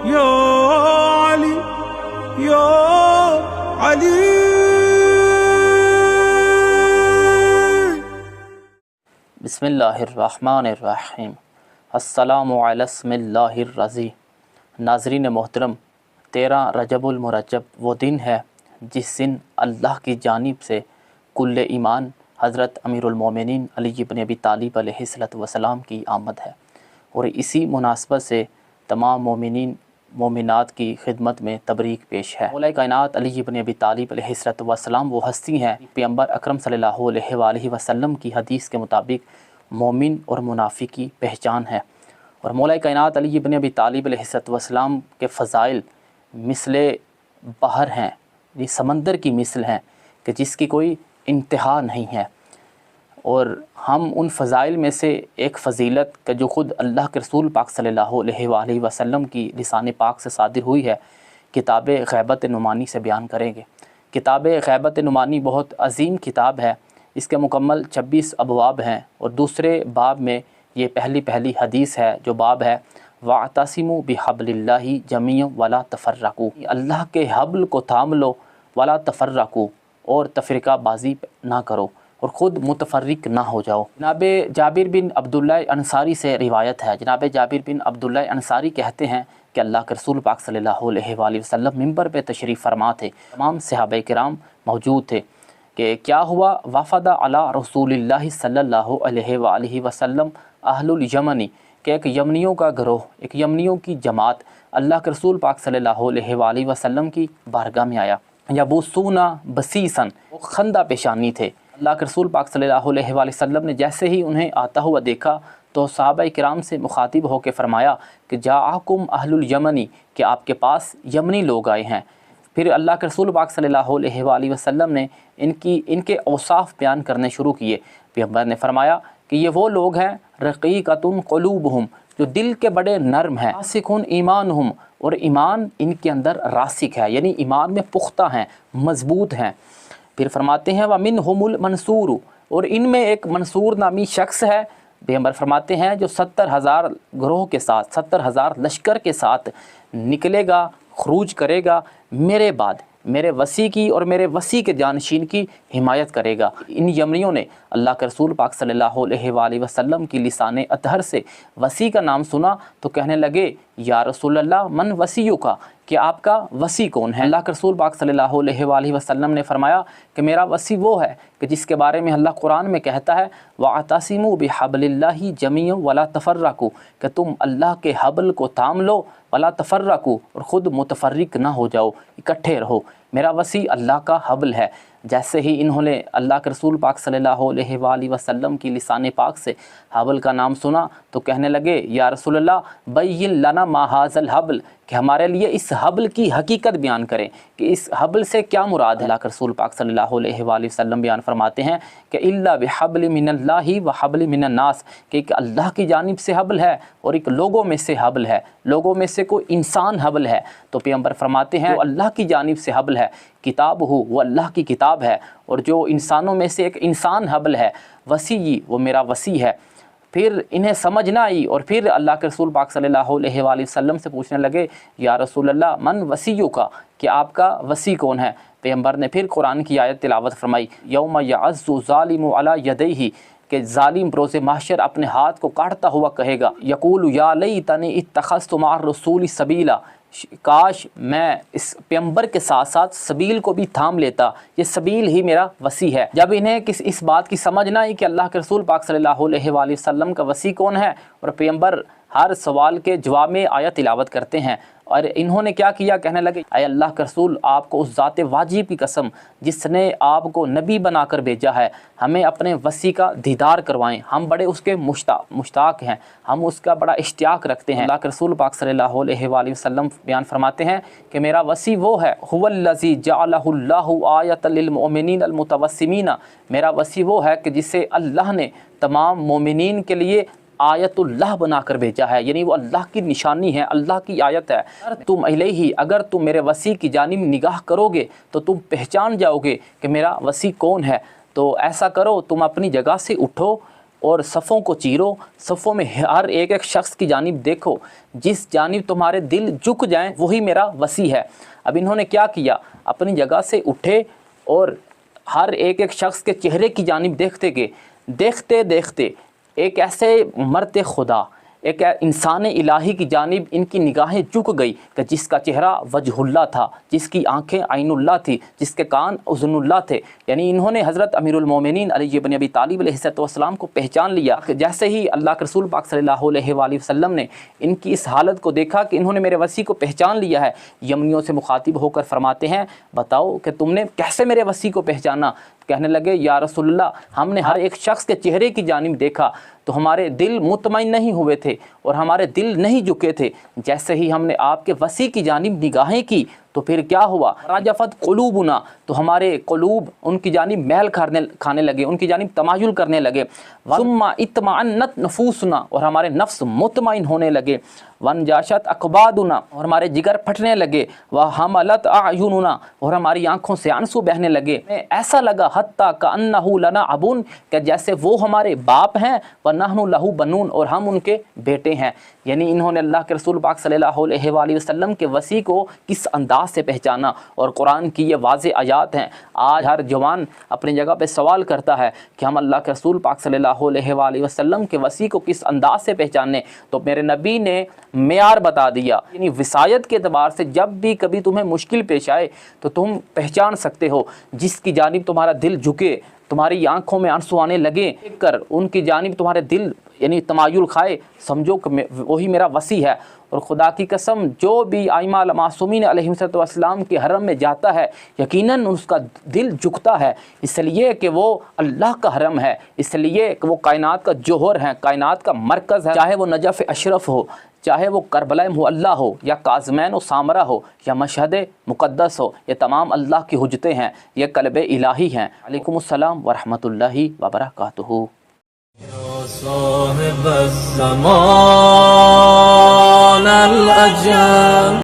یا علی یا علی. بسم اللہ الرحمن الرحیم. السلام علی اسم اللہ الرضی. ناظرین محترم، 13 رجب المرجب وہ دن ہے جس دن اللہ کی جانب سے کل ایمان حضرت امیر المومنین علی بن ابی طالب علیہ السلام کی آمد ہے، اور اسی مناسبت سے تمام مومنین مومنات کی خدمت میں تبریک پیش ہے. مولا کائنات علی بن ابی طالب علیہ السلام وہ ہستی ہیں پیغمبر اکرم صلی اللہ علیہ وآلہ وسلم کی حدیث کے مطابق مومن اور منافق کی پہچان ہے. اور مولا کائنات علی بن ابی طالب علیہ السلام کے فضائل مثل بحر ہیں، یہ سمندر کی مثل ہیں کہ جس کی کوئی انتہا نہیں ہے. اور ہم ان فضائل میں سے ایک فضیلت کہ جو خود اللہ کے رسول پاک صلی اللہ علیہ وآلہ وسلم کی لسان پاک سے صادر ہوئی ہے، کتاب غیبت نعمانی سے بیان کریں گے. کتاب غیبت نعمانی بہت عظیم کتاب ہے. اس کے مکمل 26 ابواب ہیں، اور دوسرے باب میں یہ پہلی حدیث ہے جو باب ہے وَاعْتَصِمُوا بِحَبْلِ اللَّهِ جَمِيعًا وَلَا تَفَرَّقُوا. اللہ کے حبل کو تھام لو، وَلَا تَفَرَّقُوا، اور تفرقہ بازی نہ کرو اور خود متفرق نہ ہو جاؤ. جناب جابر بن عبداللہ انصاری سے روایت ہے. جناب جابر بن عبداللہ انصاری کہتے ہیں کہ اللہ کے رسول پاک صلی اللہ علیہ وآلہ وسلم منبر پہ تشریف فرما تھے. تمام صحابہ کرام موجود تھے کہ کیا ہوا؟ وفد علی رسول اللہ صلی اللہ علیہ وآلہ وسلم اہل الیمنی، کہ ایک یمنیوں کا گروہ، ایک یمنیوں کی جماعت اللہ کے رسول پاک صلی اللہ علیہ وآلہ وسلم کی بارگاہ میں آیا. یبوسون بسیسن، وہ خندہ پیشانی تھے. اللہ کے رسول پاک صلی اللہ علیہ وآلہ وسلم نے جیسے ہی انہیں آتا ہوا دیکھا تو صحابہ کرام سے مخاطب ہو کے فرمایا کہ جاءکم اہل الیمنی، کہ آپ کے پاس یمنی لوگ آئے ہیں. پھر اللہ کے رسول پاک صلی اللہ علیہ وآلہ وسلم نے ان کے اوصاف بیان کرنے شروع کیے. پیغمبر نے فرمایا کہ یہ وہ لوگ ہیں رقیقۃ قلوبہم، جو دل کے بڑے نرم ہیں، راسخ ایمانہم، اور ایمان ان کے اندر راسخ ہے، یعنی ایمان میں پختہ ہیں، مضبوط ہیں. پھر فرماتے ہیں وَمِنْهُمُ الْمَنْصُورُ، اور ان میں ایک منصور نامی شخص ہے. پیغمبر فرماتے ہیں جو 70,000 گروہ کے ساتھ، 70,000 لشکر کے ساتھ نکلے گا، خروج کرے گا، میرے بعد میرے وصی کی اور میرے وصی کے جانشین کی حمایت کرے گا. ان یمنیوں نے اللہ کے رسول پاک صلی اللہ علیہ وآلہ وسلم کی لسان اطہر سے وصی کا نام سنا تو کہنے لگے یا رسول اللہ من وصیوں کا، کہ آپ کا وصی کون ہے؟ اللہ کے رسول پاک صلی اللہ علیہ وآلہ وسلم نے فرمایا کہ میرا وصی وہ ہے کہ جس کے بارے میں اللہ قرآن میں کہتا ہے وَاعْتَصِمُوا بِحَبْلِ اللَّهِ جَمِيعًا وَلَا تَفَرَّقُوا، کہ تم اللہ کے حبل کو تھام لو، وَلَا تَفَرَّقُوا، اور خود متفرق نہ ہو جاؤ، اکٹھے رہو. میرا وصی اللہ کا حبل ہے. جیسے ہی انہوں نے اللہ کے رسول پاک صلی اللہ علیہ وآلہ وسلم کی لسان پاک سے حبل کا نام سنا تو کہنے لگے یا رسول اللہ بین لنا ما ھذا الحبل، کہ ہمارے لیے اس حبل کی حقیقت بیان کریں کہ اس حبل سے کیا مراد ہے. اللہ کے رسول پاک صلی اللہ علیہ وآلہ وسلم بیان فرماتے ہیں کہ الا بحبل من اللہ وحبل من الناس، کہ ایک اللہ کی جانب سے حبل ہے اور ایک لوگوں میں سے حبل ہے، لوگوں میں سے کوئی انسان حبل ہے. تو پیغمبر فرماتے ہیں جو اللہ کی جانب سے حبل ہے کتاب ہو، وہ اللہ کی کتاب ہے، اور جو انسانوں میں سے ایک انسان حبل ہے وصی، وہ میرا وصی ہے. پھر انہیں سمجھ نہ آئی اور پھر اللہ کے رسول پاک صلی اللہ علیہ وآلہ وسلم سے پوچھنے لگے یا رسول اللہ من وصیوں کا، کہ آپ کا وصی کون ہے؟ پیغمبر نے پھر قرآن کی آیت تلاوت فرمائی یوم یعض الظالم علی یدیہ، کہ ظالم بروز محشر اپنے ہاتھ کو کاٹتا ہوا کہے گا یقول یا لیتنی اتخذت مع الرسول سبیلا، کاش میں اس پیغمبر کے ساتھ ساتھ سبیل کو بھی تھام لیتا، یہ سبیل ہی میرا وصی ہے. جب انہیں اس بات کی سمجھ نہ آئی کہ اللہ کے رسول پاک صلی اللہ علیہ وآلہ وسلم کا وصی کون ہے، اور پیغمبر ہر سوال کے جواب میں آیت تلاوت کرتے ہیں، اور انہوں نے کیا کیا؟ کہنے لگے اے اللہ کے رسول، آپ کو اس ذات واجب کی قسم جس نے آپ کو نبی بنا کر بھیجا ہے، ہمیں اپنے وصی کا دیدار کروائیں، ہم بڑے اس کے مشتاق ہیں، ہم اس کا بڑا اشتیاق رکھتے ہیں. اللہ کے رسول پاک صلی اللہ علیہ وآلہ وسلم بیان فرماتے ہیں کہ میرا وصی وہ ہے هو الذی جعلہ اللہ آیۃ للمؤمنین المتوسمین، میرا وصی وہ ہے کہ جسے اللہ نے تمام مومنین کے لیے آیت اللہ بنا کر بھیجا ہے، یعنی وہ اللہ کی نشانی ہے، اللہ کی آیت ہے. تم الیہ، اگر تم میرے وصی کی جانب نگاہ کرو گے تو تم پہچان جاؤ گے کہ میرا وصی کون ہے. تو ایسا کرو، تم اپنی جگہ سے اٹھو، اور صفوں کو چیرو، صفوں میں ہر ایک شخص کی جانب دیکھو، جس جانب تمہارے دل جھک جائیں وہی میرا وسیع ہے۔ اب انہوں نے کیا کیا، اپنی جگہ سے اٹھے اور ہر ایک شخص کے چہرے کی جانب دیکھتے گئے۔ دیکھتے دیکھتے ایک ایسے مرد خدا، ایک انسان الہی کی جانب ان کی نگاہیں جھک گئی کہ جس کا چہرہ وجہ اللہ تھا، جس کی آنکھیں عین اللہ تھی، جس کے کان اذن اللہ تھے۔ یعنی انہوں نے حضرت امیر المومنین علی بن ابی طالب علیہ السلام کو پہچان لیا۔ جیسے ہی اللہ کے رسول پاک صلی اللہ علیہ وآلہ وسلم نے ان کی اس حالت کو دیکھا کہ انہوں نے میرے وسیع کو پہچان لیا ہے، یمنیوں سے مخاطب ہو کر فرماتے ہیں بتاؤ کہ تم نے کیسے میرے وسیع کو پہچانا؟ کہنے لگے یا رسول اللہ، ہم نے ہر ایک شخص کے چہرے کی جانب دیکھا تو ہمارے دل مطمئن نہیں ہوئے تھے اور ہمارے دل نہیں جھکے تھے۔ جیسے ہی ہم نے آپ کے وسیع کی جانب نگاہیں کی تو پھر کیا ہوا، راجفت قلوبنا، تو ہمارے قلوب ان کی جانب میل کھانے لگے، ان کی جانب تمایل کرنے لگے۔ ثم اطمأنت نفوسنا، اور ہمارے نفس مطمئن ہونے لگے۔ وانجاشت اقبادنا، اور ہمارے جگر پھٹنے لگے۔ وحملت اعیننا، اور ہماری آنکھوں سے آنسو بہنے لگے۔ ایسا لگا حتیٰ کأنہ لنا ابن، کہ جیسے وہ ہمارے باپ ہیں، ونحن لہ بنون، اور ہم ان کے بیٹے ہیں۔ یعنی انہوں نے اللہ کے رسول پاک صلی اللہ علیہ وآلہ وسلم کے وسیع کو کس انداز سے پہچانا، اور قرآن کی یہ واضح آیات ہیں۔ آج ہر جوان اپنی جگہ پہ سوال کرتا ہے کہ ہم اللہ کے رسول پاک صلی اللہ علیہ وآلہ وسلم کے وسیع کو کس انداز سے پہچانے، تو میرے نبی نے معیار بتا دیا۔ یعنی وصایت کے اعتبار سے جب بھی کبھی تمہیں مشکل پیش آئے تو تم پہچان سکتے ہو، جس کی جانب تمہارا دل جھکے، تمہاری آنکھوں میں آنسو آنے لگے، دیکھ کر ان کی جانب تمہارے دل یعنی تمایل کھائے، سمجھو کہ وہی میرا وسیع ہے۔ اور خدا کی قسم جو بھی ائمہ معصومین علیہم السلام کے حرم میں جاتا ہے یقیناً اس کا دل جھکتا ہے، اس لیے کہ وہ اللہ کا حرم ہے، اس لیے کہ وہ کائنات کا جوہر ہے، کائنات کا مرکز ہے۔ چاہے وہ نجف اشرف ہو، چاہے وہ کربلا معلیٰ ہو، یا کاظمین و سامرہ ہو، یا مشہد مقدس ہو، یہ تمام اللہ کی حجتیں ہیں، یہ قلب الہی ہیں۔ علیکم السلام ورحمۃ اللہ وبرکاتہ۔ صاحب الزمان الأجل